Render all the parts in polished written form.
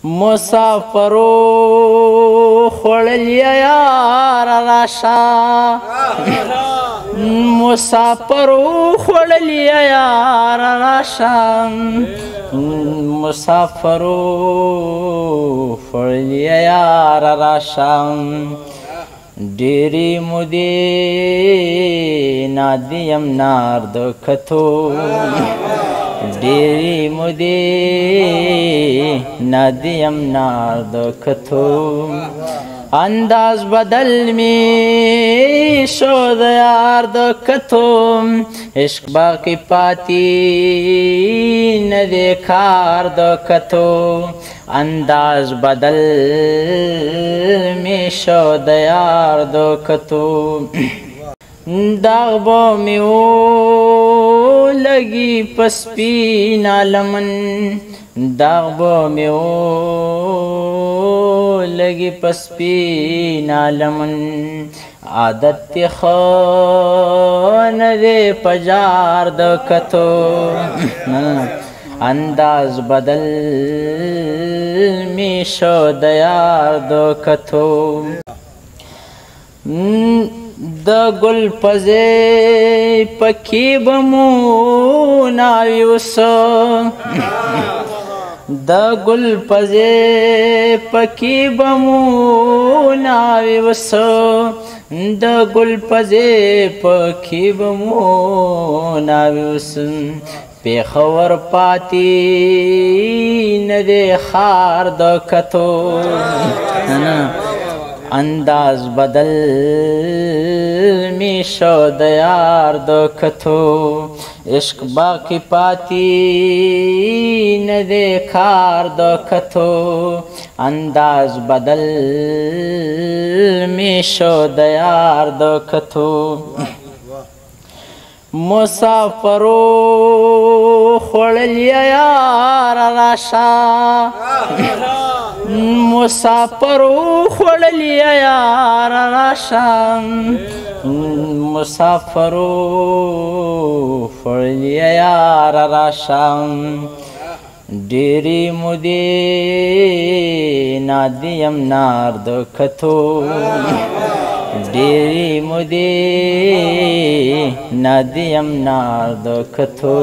مسافرو خوړلی یار راشه مسافرو خوړلی یار راشه مسافرو خوړلی یار راشه ډېرې مودې نادیم نار د کتو ډېرې مودې نادیم نار د کتو انداز بدل می شو د یار د کتو عشق باقی پاتی نه دی کار د کتو انداز بدل می شو د یار د کتو داغ با می و لگی پسپینا لمن داغ با می و لگی پسپینا لمن عادت خان دے پجار د کتو انداز بدل می شو د یار د کتو د ګل پزې پکې بمو ناوي وسو د ګل پزې پکې بمو ناوي وسو د ګل پزې پکې بمو ناوي وسو پیښور پاتی نه دی خار د کتو انداز بدل می شو د یار د کتو عشق باقی پاتی نه دی کار د کتو انداز بدل می شو د یار د کتو مسافرو خوړلی یار راشه مسافرو خوړلی یار راشه مسافرو خوړلی یار راشه ډېرې مودې نادیم نار د کتو ډېرې مودې نادیم نار د کتو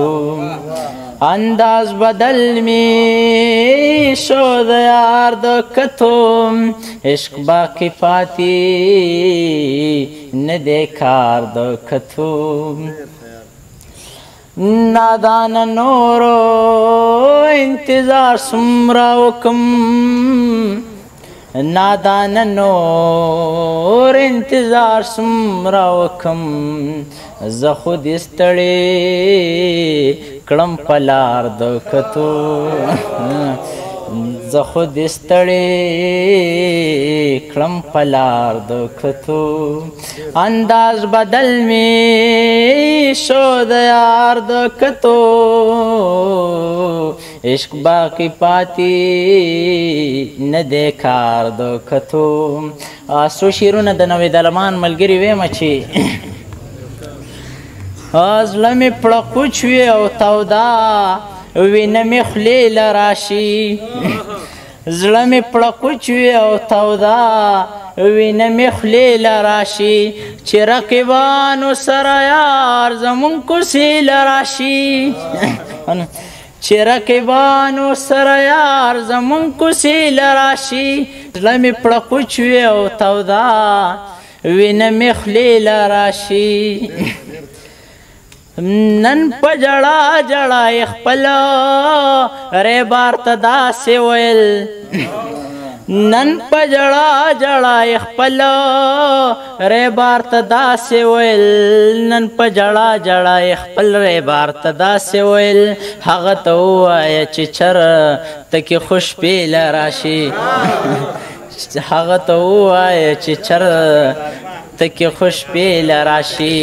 انداز بدل می شو د یار د کتو عشق باقی پاتی نه دی کار د کتو نادان نورو انتظار څومره وکم نادان نور انتظار څومره وکم زه خود ستړی کړم په لار د کتو زه خود ستړی کړم په لار د کتو انداز بدل می شو د یار د کتو عشق باقی پاتی نه دی کار د کتو څو شعرونه د نوید علمان ملګري ویمه چې زړه مې پړقوچ وي او تودا وینه مې خولې له راشي زړه مې پړقوچ وي او تودا وینه مې خولې له راشي چې رقیبانو سره یار زمونږ کوڅې له راشي چې رقیبانو سره یار زمونږ کوڅې له راشي زړه مې پړقوچ وي او تودا وینه مې خولې له راشي نن په جړا جړا خپل ریبار ته داسې ویل نن په جړا جړا خپل ریبار ته داسې ویل نن په جړا جړا خپل ریبار ته داسې ویل هغه ته ووایه چې چېرته کې خوش پیله راشي هغه ته ووایه چې چېرته کې خوش پیله راشي